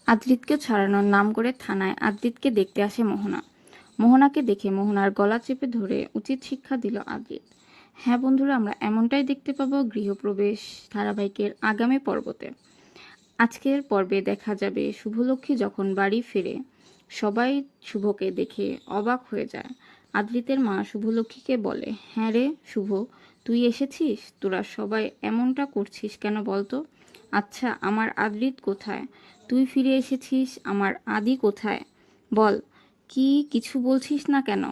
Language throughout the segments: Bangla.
আদ্রিতকে ছাড়ানোর নাম করে থানায় আদ্রিতকে দেখতে আসে মোহনা। মোহনাকে দেখে মোহনার গলা চেপে ধরে উচিত শিক্ষা দিল আদ্রিত। হ্যাঁ বন্ধুরা, আমরা এমনটাই দেখতে পাবো গৃহপ্রবেশ ধারাবাহিকের আগামী পর্বতে। আজকের পর্বে দেখা যাবে শুভলক্ষ্মী যখন বাড়ি ফিরে সবাই শুভকে দেখে অবাক হয়ে যায়। আদ্রিতের মা শুভলক্ষ্মীকে বলে, হ্যাঁ রে শুভ, তুই এসেছিস? তোরা সবাই এমনটা করছিস কেন বলতো? আচ্ছা, আমার আদ্রিত কোথায়? তুই ফিরে এসেছিস, আমার আদি কোথায়? বল, কি কিছু বলছিস না কেন?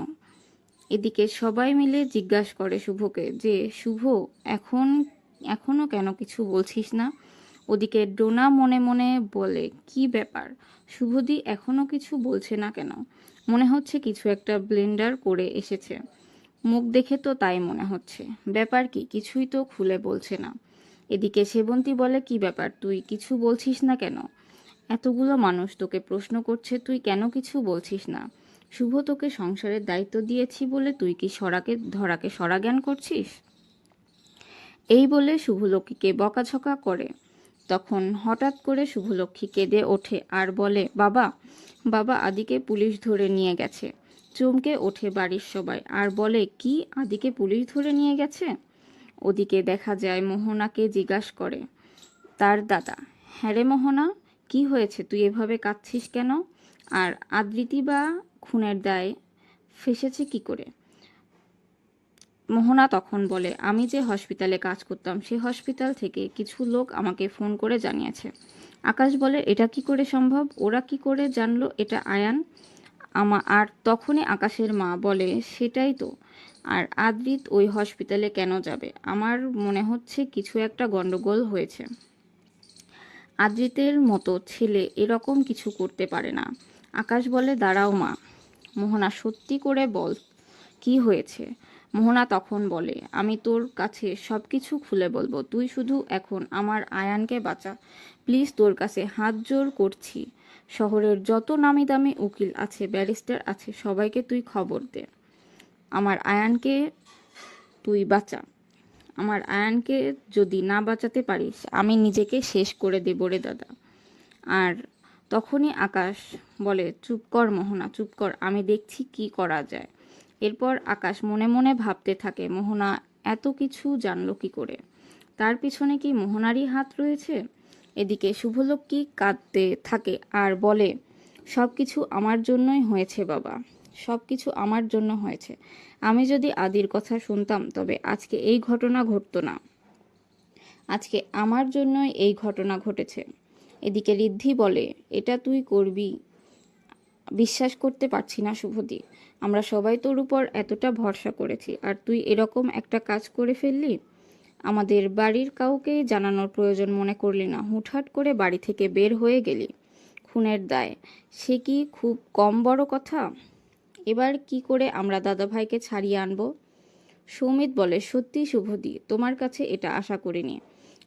এদিকে সবাই মিলে জিজ্ঞাসা করে শুভকে যে শুভ, এখনো কেন কিছু বলছিস না? ওদিকে ডোনা মনে মনে বলে, কি ব্যাপার, শুভদি এখনো কিছু বলছে না কেন? মনে হচ্ছে কিছু একটা ব্লেন্ডার করে এসেছে। মুখ দেখে তো তাই মনে হচ্ছে। ব্যাপার কি, কিছুই তো খুলে বলছে না। এদিকে সেবন্তী বলে, কি ব্যাপার, তুই কিছু বলছিস না কেন? এতগুলো মানুষ তোকে প্রশ্ন করছে, তুই কেন কিছু বলছিস না? শুভ তোকে সংসারের দায়িত্ব দিয়েছি বলে তুই কি ধরাকে সরা জ্ঞান করছিস? এই বলে শুভলক্ষ্মীকে বকাঝকা করে। তখন হঠাৎ করে শুভলক্ষ্মী কেঁদে ওঠে আর বলে, বাবা, বাবা, আদিকে পুলিশ ধরে নিয়ে গেছে। চমকে ওঠে বাড়ির সবাই আর বলে, কি, আদিকে পুলিশ ধরে নিয়ে গেছে? ওদিকে দেখা যায় মোহনাকে জিজ্ঞাসা করে তার দাদা, হ্যাঁ রে মোহনা, কি হয়েছে, তুই এভাবে কাঁদছিস কেন? আর আদ্রিতি বা খুনের দায় ফেসেছে কি করে? মোহনা তখন বলে, আমি যে হসপিটালে কাজ করতাম সেই হসপিটাল থেকে কিছু লোক আমাকে ফোন করে জানিয়েছে। আকাশ বলে, এটা কি করে সম্ভব? ওরা কি করে জানলো এটা আয়ান? আর তখনই আকাশের মা বলে, সেটাই তো। আর আদ্রিত ওই হসপিটালে কেন যাবে? আমার মনে হচ্ছে কিছু একটা গন্ডগোল হয়েছে। আদ্রিতের মতো ছেলে এরকম কিছু করতে পারে না। আকাশ বলে, দাঁড়াও মা, মোহনা সত্যি করে বল, কি হয়েছে? মোহনা তখন বলে, আমি তোর কাছে সব কিছু খুলে বলবো, তুই শুধু এখন আমার আয়ানকে বাঁচা। প্লিজ, তোর কাছে হাত জোর করছি। শহরের যত নামি দামি উকিল আছে, ব্যারিস্টার আছে, সবাইকে তুই খবর দে। আমার আয়ানকে তুই বাঁচা। আমার আয়ানকে যদি না বাঁচাতে পারিস, আমি নিজেকে শেষ করে দেব রে দাদা। আর তখনই আকাশ বলে, চুপ কর মোহনা, চুপ কর, আমি দেখছি কি করা যায়। এরপর আকাশ মনে মনে ভাবতে থাকে, মোহনা এত কিছু জানলো কি করে? তার পিছনে কি মোহনারই হাত রয়েছে? এদিকে শুভলক্ষ্মী কাঁদতে থাকে আর বলে, সব কিছু আমার জন্যই হয়েছে বাবা, সব কিছু আমার জন্য হয়েছে। আমি যদি আদির কথা শুনতাম তবে আজকে এই ঘটনা ঘটতো না। আজকে আমার জন্যই এই ঘটনা ঘটেছে। এদিকে ঋদ্ধি বলে, এটা তুই করবি? বিশ্বাস করতে পারছি না শুভদি, আমরা সবাই তোর উপর এতটা ভরসা করেছি আর তুই এরকম একটা কাজ করে ফেললি। আমাদের বাড়ির কাউকে জানানোর প্রয়োজন মনে করলি না, হুটহাট করে বাড়ি থেকে বের হয়ে গেলি। খুনের দায়, সে কি খুব কম বড় কথা? এবার কি করে আমরা দাদাভাইকে ছাড়িয়ে আনবো? সৌমিত বলে, সত্যি শুভদি, তোমার কাছে এটা আশা করিনি।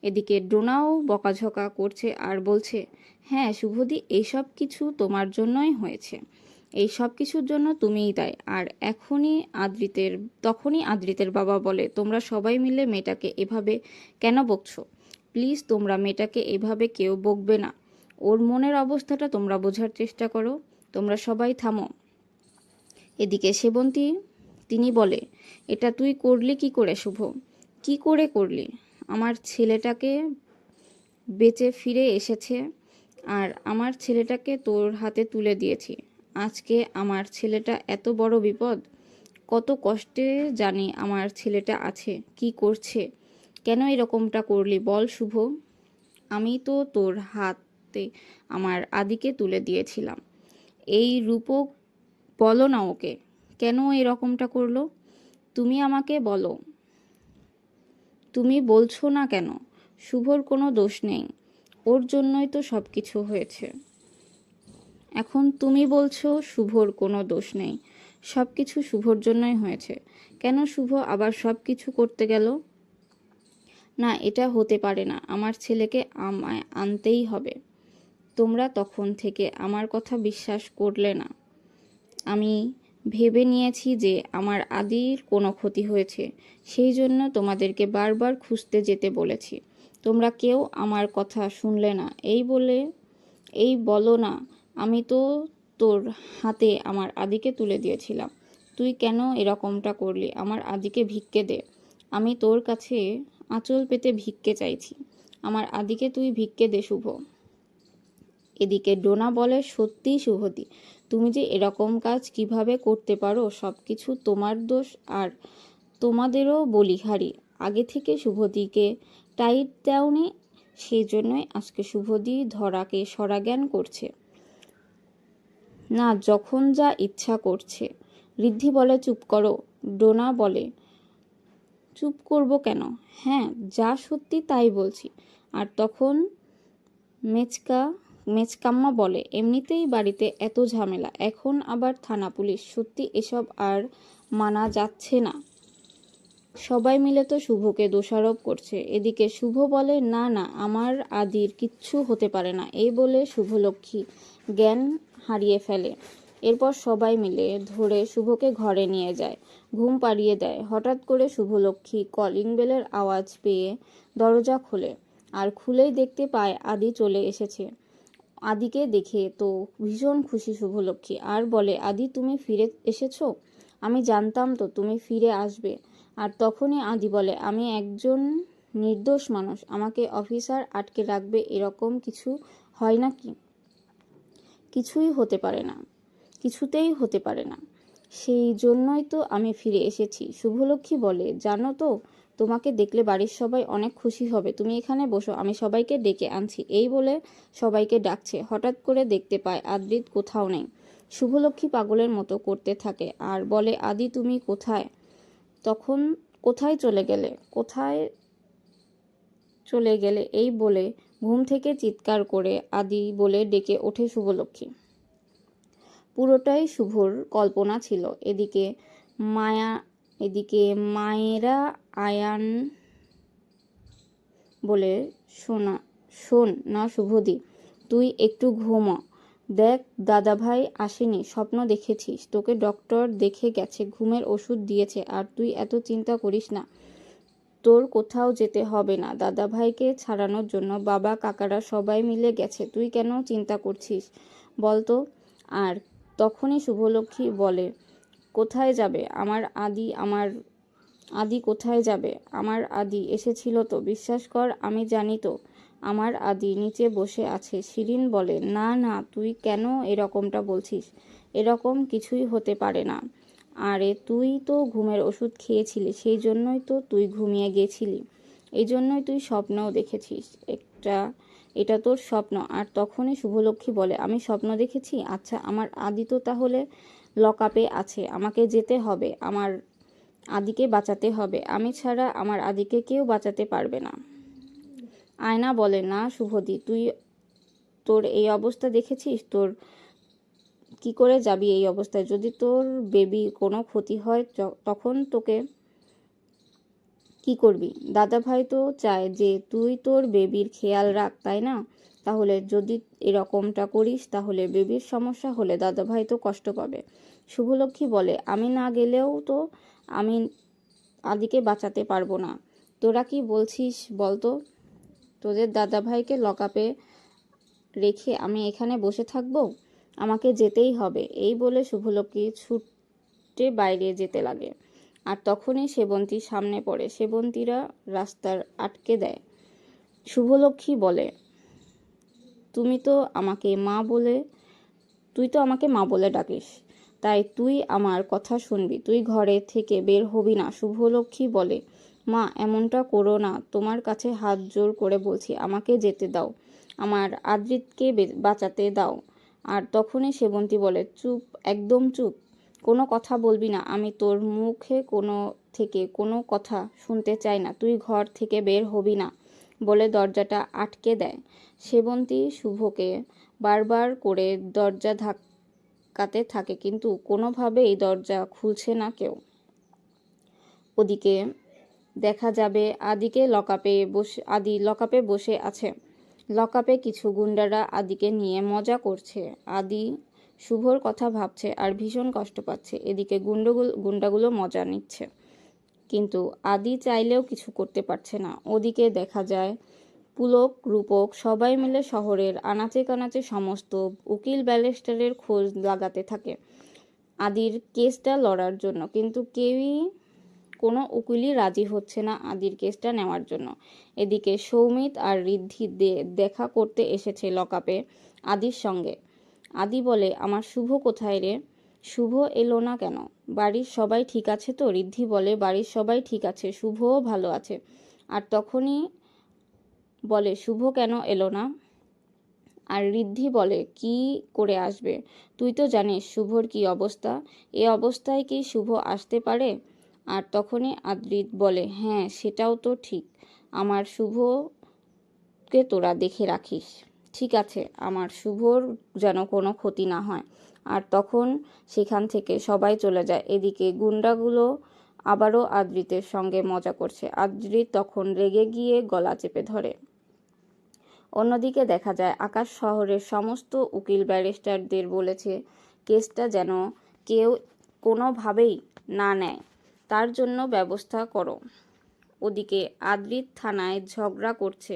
এদিকে ডোনাও বকাঝকা করছে আর বলছে, হ্যাঁ শুভদি, এইসব কিছু তোমার জন্যই হয়েছে, এই সব কিছুর জন্য তুমিই দায়। আর তখনই আদ্রিতের বাবা বলে, তোমরা সবাই মিলে মেয়েটাকে এভাবে কেন বকছো? প্লিজ, তোমরা মেয়েটাকে এভাবে কেউ বকবে না। ওর মনের অবস্থাটা তোমরা বোঝার চেষ্টা করো। তোমরা সবাই থামো। এদিকে সেবন্তী তিনি বলে, এটা তুই করলি কি করে শুভ? কি করে করলি? আমার ছেলেটাকে বেঁচে ফিরে এসেছে আর আমার ছেলেটাকে তোর হাতে তুলে দিয়েছি। আজকে আমার ছেলেটা এত বড় বিপদ। কত কষ্টে জানি আমার ছেলেটা আছে, কি করছে, কেন এরকমটা করলি বল শুভ? আমি তো তোর হাতে আমার আদিকে তুলে দিয়েছিলাম। এই রূপক, বলো না ওকে, কেন এরকমটা করলো? তুমি আমাকে বলো। তুমি বলছো না কেন? শুভর কোনো দোষ নেই, ওর জন্যই তো সব কিছু হয়েছে। এখন তুমি বলছো শুভর কোনো দোষ নেই, সব কিছু শুভর জন্যই হয়েছে। কেন শুভ আবার সব কিছু করতে গেল? না, এটা হতে পারে না, আমার ছেলেকে আমায় আনতেই হবে। তোমরা তখন থেকে আমার কথা বিশ্বাস করলে না। আমি ভেবে নিয়েছি যে আমার আদির কোনো ক্ষতি হয়েছে, সেই জন্য তোমাদেরকে বারবার খুঁজতে যেতে বলেছি। তোমরা কেউ আমার কথা শুনলে না। এই বলে এই বলো না, আমি তো তোর হাতে আমার আদিকে তুলে দিয়েছিলাম। তুই কেন এরকমটা করলি? আমার আদিকে ভিক্ষে দে। আমি তোর কাছে আঁচল পেতে ভিক্ষে চাইছি। আমার আদিকে তুই ভিক্ষে দে শুভ। এদিকে ডোনা বলে, সত্যি শুভদি, তুমি যে এরকম কাজ কিভাবে করতে পারো? সব কিছু তোমার দোষ। আর তোমাদেরও বলিহারি, আগে থেকে শুভদিকে টাইট দেওনি, সেই জন্যই আজকে শুভদি ধরাকে সরাজ্ঞান করছে না, যখন যা ইচ্ছা করছে। ঋদ্ধি বলে, চুপ করো। ডোনা বলে, চুপ করব কেন? হ্যাঁ, যা সত্যি তাই বলছি। আর তখন মেচকাম্মা বলে, এমনিতেই বাড়িতে এত ঝামেলা, এখন আবার থানা পুলিশ, সত্যি এসব আর মানা যাচ্ছে না। সবাই মিলে তো শুভকে দোষারোপ করছে। এদিকে শুভ বলে, না না, আমার আদির কিচ্ছু হতে পারে না। এই বলে শুভলক্ষ্মী জ্ঞান হারিয়ে ফেলে। এরপর সবাই মিলে ধরে শুভকে ঘরে নিয়ে যায়, ঘুম পাড়িয়ে দেয়। হঠাৎ করে শুভলক্ষ্মী কলিং বেলের আওয়াজ পেয়ে দরজা খোলে, আর খুলেই দেখতে পায় আদি চলে এসেছে। আদিকে দেখে তো ভীষণ খুশি শুভলক্ষ্মী, আর বলে, আদি তুমি ফিরে এসেছো? আমি জানতাম তো তুমি ফিরে আসবে। আর তখনই আদি বলে, আমি একজন নির্দোষ মানুষ, আমাকে অফিসার আটকে রাখবে এরকম কিছু হয় নাকি? কিছুই হতে পারে না, কিছুতেই হতে পারে না। সেই জন্যই তো আমি ফিরে এসেছি। শুভলক্ষ্মী বলে, জানো তো, তোমাকে দেখলে বাড়ির সবাই অনেক খুশি হবে। তুমি এখানে বসো, আমি সবাইকে ডেকে আনছি। এই বলে সবাইকে ডাকছে। হঠাৎ করে দেখতে পায় আদ্রিত কোথাও নেই। শুভলক্ষ্মী পাগলের মতো করতে থাকে আর বলে, আদি তুমি কোথায়? তখন কোথায় চলে গেলে, কোথায় চলে গেলে এই বলে ঘুম থেকে চিৎকার করে আদি বলে ডেকে ওঠে শুভলক্ষ্মী। পুরোটাই শুভর কল্পনা ছিল। এদিকে মায়েরা আয়ান বলে, শোন না শুভদি, তুই একটু ঘুমা। দেখ, দাদাভাই আসেনি, স্বপ্ন দেখেছিস, তোকে ডক্টর দেখে গেছে, ঘুমের ওষুধ দিয়েছে। আর তুই এত চিন্তা করিস না, তোর কোথাও যেতে হবে না। দাদাভাইকে ছাড়ানোর জন্য বাবা কাকারা সবাই মিলে গেছে, তুই কেন চিন্তা করছিস বলতো? আর তখনই শুভলক্ষ্মী বলে, কোথায় যাবে আমার আদি কোথায় যাবে? আমার আদি এসেছিল তো, বিশ্বাস কর, আমি জানি তো আমার আদি নিচে বসে আছে। শিরিন বলে, না না, তুই কেন এরকমটা বলছিস? এরকম কিছুই হতে পারে না। আরে তুই তো ঘুমের ওষুধ খেয়েছিলি, সেই জন্যই তো তুই ঘুমিয়ে গেছিলি, এই জন্যই তুই স্বপ্নও দেখেছিস। এটা তোর স্বপ্ন। আর তখনই শুভলক্ষ্মী বলে, আমি স্বপ্ন দেখেছি? আচ্ছা, আমার আদি তো তাহলে লকআপে আছে, আমাকে যেতে হবে, আমার আদিকে বাঁচাতে হবে, আমি ছাড়া আমার আদিকে কেউ বাঁচাতে পারবে না। আয়না বলে, না শুভদি, তোর এই অবস্থা দেখেছিস? তোর কি করে যাবি এই অবস্থায়? যদি তোর বেবি কোনো ক্ষতি হয় তখন তোকে কি করবি? দাদা ভাই তো চায় যে তুই তোর বেবির খেয়াল রাখ, তাই না? তাহলে যদি এরকমটা করিস তাহলে বেবির সমস্যা হলে দাদা ভাই তো কষ্ট পাবে। শুভলক্ষ্মী বলে, আমি না গেলেও তো আমি আদিকে বাঁচাতে পারবো না। তোরা কি বলছিস বলতো? তোদের দাদা ভাইকে লকআপে রেখে আমি এখানে বসে থাকবো? আমাকে যেতেই হবে। এই বলে শুভলক্ষ্মী ছুটে বাইরে যেতে লাগে। আর তখনই সেবন্তী সামনে পড়ে। সেবন্তীরা রাস্তার আটকে দেয়। শুভলক্ষ্মী বলে, তুই তো আমাকে মা বলে ডাকিস, তাই তুই আমার কথা শুনবি, তুই ঘরে থেকে বের হবি না। শুভলক্ষ্মী বলে, মা এমনটা করো না, তোমার কাছে হাত জোর করে বলছি, আমাকে যেতে দাও, আমার আদ্রিতকে বাঁচাতে দাও। আর তখনই সেবন্তী বলে, চুপ, একদম চুপ, কোনো কথা বলবি না, আমি তোর মুখে কোনো কথা শুনতে চাই না, তুই ঘর থেকে বের হবি না বলে দরজাটা আটকে দেয়। সেবন্তী শুভকে বারবার করে দরজা ধাক্কাতে থাকে, কিন্তু কোনোভাবেই দরজা খুলছে না কেউ। ওদিকে দেখা যাবে আদি লকআপে বসে আছে। লকআপে কিছু গুন্ডারা আদিকে নিয়ে মজা করছে। আদি শুভর কথা ভাবছে আর ভীষণ কষ্ট পাচ্ছে। এদিকে গুন্ডাগুলো মজা নিচ্ছে, কিন্তু আদি চাইলেও কিছু করতে পারছে না। ওদিকে দেখা যায় পুলক রূপক সবাই মিলে শহরের আনাচে কানাচে সমস্ত উকিল ব্যারিস্টারের খোঁজ লাগাতে থাকে আদির কেসটা লড়ার জন্য, কিন্তু কোনো উকিলই রাজি হচ্ছে না আদির কেসটা নেওয়ার জন্য। এদিকে সৌমিত আর ঋদ্ধি দেখা করতে এসেছে লকআপে আদির সঙ্গে। আদি বলে, আমার শুভ কোথায় রে? শুভ এলো না কেন? বাড়ির সবাই ঠিক আছে তো? ঋদ্ধি বলে, বাড়ির সবাই ঠিক আছে, শুভও ভালো আছে। আর তখনই বলে, শুভ কেন এলো না? আর ঋদ্ধি বলে, কি করে আসবে? তুই তো জানিস শুভর কি অবস্থা, এ অবস্থায় কি শুভ আসতে পারে? আর তখনই আদ্রিত বলে, হ্যাঁ সেটাও তো ঠিক, আমার শুভকে তোরা দেখে রাখিস, ঠিক আছে, আমার শুভর যেন কোনো ক্ষতি না হয়। আর তখন সেখান থেকে সবাই চলে যায়। এদিকে গুন্ডাগুলো আবারও আদ্রিতের সঙ্গে মজা করছে। আদ্রিত তখন রেগে গিয়ে গলা চেপে ধরে। অন্যদিকে দেখা যায় আকাশ শহরের সমস্ত উকিল ব্যারিস্টারদের বলেছে কেসটা যেন কেউ কোনোভাবেই না নেয়, তার জন্য ব্যবস্থা করো। ওদিকে আদ্রিত থানায় ঝগড়া করছে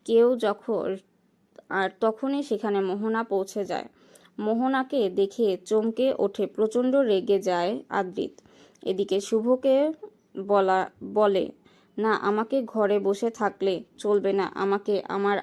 কেউ যখন, আর তখনই সেখানে মোহনা পৌঁছে যায়। মোহনাকে দেখে চমকে ওঠে, প্রচণ্ড রেগে যায় আদ্রিত। এদিকে শুভকে বলে, না আমাকে ঘরে বসে থাকলে চলবে না, আমাকে আমার